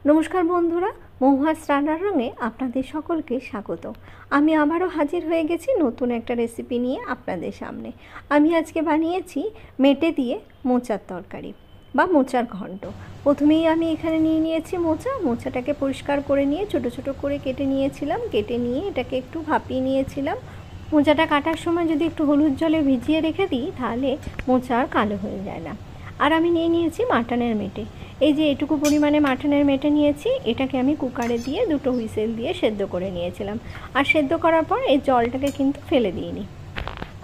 নমস্কার বন্ধুরা, মহুয়াস রান্নার রঙে আপনাদের সকলকে স্বাগত। আমি আবারও হাজির হয়ে গেছি নতুন একটা রেসিপি নিয়ে আপনাদের সামনে। আমি আজকে বানিয়েছি মেটে দিয়ে মোচার তরকারি বা মোচার ঘন্ট। প্রথমেই আমি এখানে নিয়ে নিয়েছি মোচাটাকে পরিষ্কার করে নিয়ে ছোট ছোট করে কেটে নিয়েছিলাম। কেটে নিয়ে এটাকে একটু ভাপিয়ে নিয়েছিলাম। মোচাটা কাটার সময় যদি একটু হলুদ জলে ভিজিয়ে রেখে দিই তাহলে মোচা আর কালো হয়ে যায় না। আর আমি নিয়ে নিয়েছি মাটনের মেটে। এই যে এটুকু পরিমাণে মাটনের মেটে নিয়েছি, এটাকে আমি কুকারে দিয়ে দুটো হুইসেল দিয়ে সেদ্ধ করে নিয়েছিলাম। আর সেদ্ধ করার পর এই জলটাকে কিন্তু ফেলে দিইনি।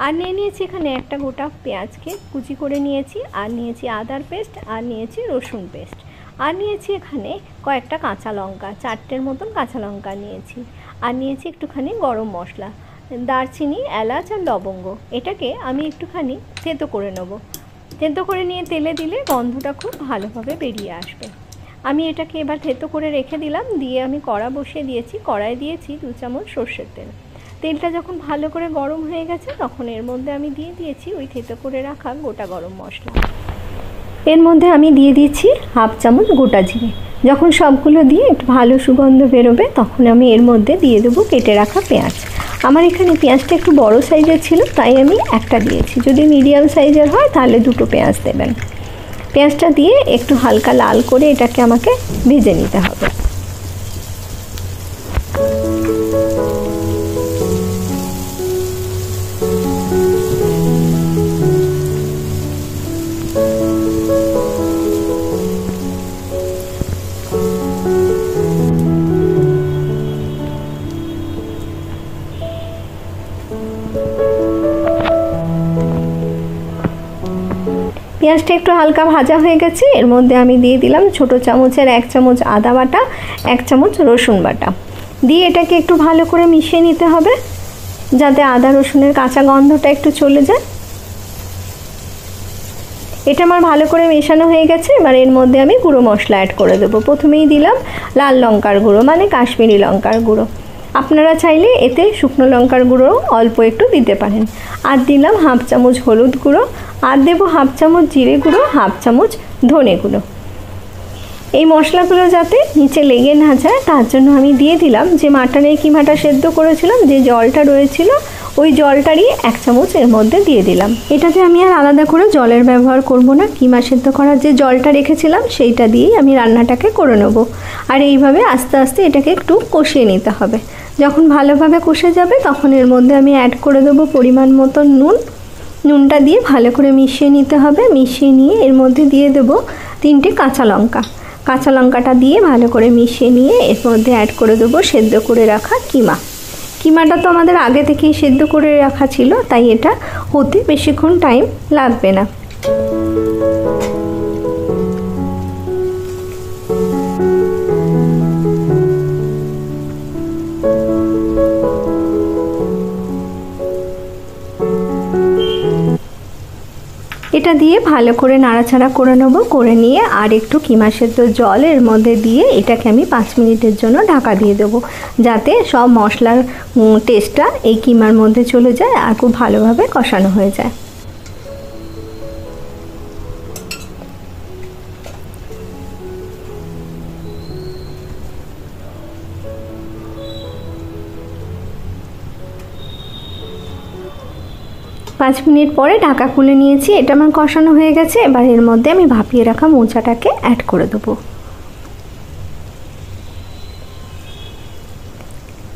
আর নিয়ে নিয়েছি এখানে একটা গোটা পেঁয়াজকে কুচি করে নিয়েছি, আর নিয়েছি আদার পেস্ট, আর নিয়েছি রসুন পেস্ট, আর নিয়েছি এখানে কয়েকটা কাঁচা লঙ্কা, 4টের মতন কাঁচা লঙ্কা নিয়েছি, আর নিয়েছি একটুখানি গরম মশলা, দারচিনি, এলাচ আর লবঙ্গ। এটাকে আমি একটুখানি থেতো করে নেবো। থেতো করে নিয়ে তেলে দিলে গন্ধটা খুব ভালোভাবে বেরিয়ে আসবে। আমি এটাকে এবার থেতো করে রেখে দিলাম। দিয়ে আমি কড়া বসিয়ে দিয়েছি। কড়ায় দিয়েছি 2 চামচ সর্ষের তেল। তেলটা যখন ভালো করে গরম হয়ে গেছে তখন এর মধ্যে আমি দিয়ে দিয়েছি ওই থেতো করে রাখা গোটা গরম মশলা। এর মধ্যে আমি দিয়ে দিয়েছি 1/2 চামচ গোটা জিরে। যখন সবগুলো দিয়ে একটু ভালো সুগন্ধ বেরোবে তখন আমি এর মধ্যে দিয়ে দেবো কেটে রাখা পেঁয়াজ। আমার এখানে পেঁয়াজটা একটু বড় সাইজের ছিল তাই আমি একটা দিয়েছি। যদি মিডিয়াম সাইজের হয় তাহলে 2টো পেঁয়াজ দেবেন। পেঁয়াজটা দিয়ে একটু হালকা লাল করে এটাকে আমাকে ভেজে নিতে হবে। পেঁয়াজটা একটু হালকা ভাজা হয়ে গেছে। এর মধ্যে আমি দিয়ে দিলাম ছোটো চামচের 1 চামচ আদা বাটা, 1 চামচ রসুন বাটা। দিয়ে এটাকে একটু ভালো করে মিশিয়ে নিতে হবে যাতে আদা রসুনের কাঁচা গন্ধটা একটু চলে যায়। এটা আমার ভালো করে মেশানো হয়ে গেছে। এবার এর মধ্যে আমি গুঁড়ো মশলা অ্যাড করে দেবো। প্রথমেই দিলাম লাল লঙ্কার গুঁড়ো, মানে কাশ্মীরি লঙ্কার গুঁড়ো। আপনারা চাইলে এতে শুকনো লঙ্কার গুঁড়ো অল্প একটু দিতে পারেন। আর দিলাম 1/2 চামচ হলুদ গুঁড়ো, আর দেবো 1/2 চামচ জিরে গুঁড়ো, 1/2 চামচ ধনে গুঁড়ো। এই মশলাগুলো যাতে নিচে লেগে না যায় তার জন্য আমি দিয়ে দিলাম যে মাটনের কিমাটা সেদ্ধ করেছিলাম, যে জলটা রয়েছিল ওই জলটারই 1 চামচ এর মধ্যে দিয়ে দিলাম। এটাতে আমি আর আলাদা করে জলের ব্যবহার করব না। কিমা সেদ্ধ করার যে জলটা রেখেছিলাম সেইটা দিয়েই আমি রান্নাটাকে করে নেব। আর এইভাবে আস্তে আস্তে এটাকে একটু কষিয়ে নিতে হবে। যখন ভালোভাবে কষে যাবে তখন এর মধ্যে আমি অ্যাড করে দেবো পরিমাণ মতো নুন। নুনটা দিয়ে ভালো করে মিশিয়ে নিতে হবে। মিশিয়ে নিয়ে এর মধ্যে দিয়ে দেবো 3টে কাঁচা লঙ্কা। কাঁচা লঙ্কাটা দিয়ে ভালো করে মিশিয়ে নিয়ে এর মধ্যে অ্যাড করে দেবো সেদ্ধ করে রাখা কিমা। কিমাটা তো আমাদের আগে থেকেই সেদ্ধ করে রাখা ছিল, তাই এটা হতে বেশিক্ষণ টাইম লাগবে না। এটা দিয়ে ভালো করে নাড়াচাড়া করে নেবো। করে নিয়ে আর একটু কিমা সেদ্ধ জল এর মধ্যে দিয়ে এটাকে আমি 5 মিনিটের জন্য ঢাকা দিয়ে দেবো, যাতে সব মশলার টেস্টটা এই কিমার মধ্যে চলে যায় আর খুব ভালোভাবে কষানো হয়ে যায়। পাঁচ মিনিট পরে ঢাকা খুলে নিয়েছি। এটা আমার কষানো হয়ে গেছে। এবার এর মধ্যে আমি ভাপিয়ে রাখা মোচাটাকে অ্যাড করে দেবো।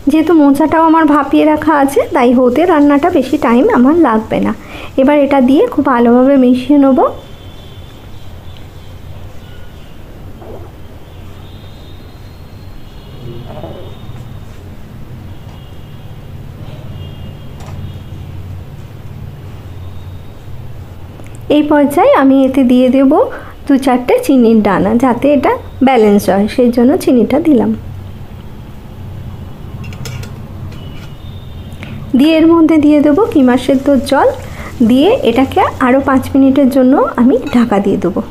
যেহেতু মোচাটাও আমার ভাপিয়ে রাখা আছে তাই হতে রান্নাটা বেশি টাইম আমার লাগবে না। এবার এটা দিয়ে খুব ভালোভাবে মিশিয়ে নেবো। এই পর্যায়ে আমি এতে দিয়ে দেব 2-4টে চিনির দানা, যাতে এটা ব্যালেন্স হয়, সেই জন্য চিনিটা দিলাম। দিয়ে এর মধ্যে দিয়ে দেবো কিমা সেদ্ধর জল। দিয়ে এটাকে আরও 5 মিনিটের জন্য আমি ঢাকা দিয়ে দেবো।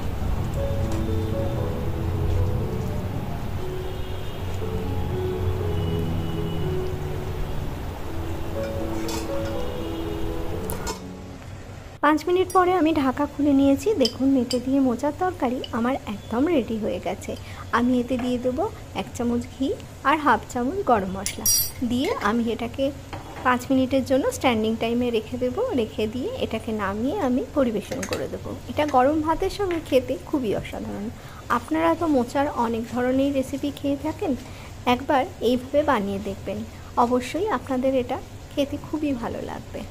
5 মিনিট পরে আমি ঢাকা খুলে নিয়েছি। দেখুন মেটে দিয়ে মোচার তরকারি আমার একদম রেডি হয়ে গেছে। আমি এতে দিয়ে দেবো 1 চামচ ঘি আর হাফ চামচ গরম মশলা দিয়ে আমি এটাকে 5 মিনিটের জন্য স্ট্যান্ডিং টাইমে রেখে দেবো। রেখে দিয়ে এটাকে নামিয়ে আমি পরিবেশন করে দেবো। এটা গরম ভাতের সঙ্গে খেতে খুবই অসাধারণ। আপনারা তো মোচার অনেক ধরনের রেসিপি খেয়ে থাকেন, একবার এইভাবে বানিয়ে দেখবেন, অবশ্যই আপনাদের এটা খেতে খুবই ভালো লাগবে।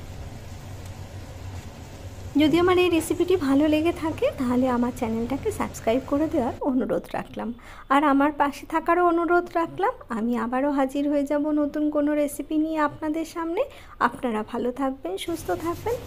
যদি আমার এই রেসিপিটি ভালো লেগে থাকে তাহলে আমার চ্যানেলটাকে সাবস্ক্রাইব করে দেওয়ার অনুরোধ রাখলাম, আর আমার পাশে থাকারও অনুরোধ রাখলাম। আমি আবারও হাজির হয়ে যাব নতুন কোনো রেসিপি নিয়ে আপনাদের সামনে। আপনারা ভালো থাকবেন, সুস্থ থাকবেন।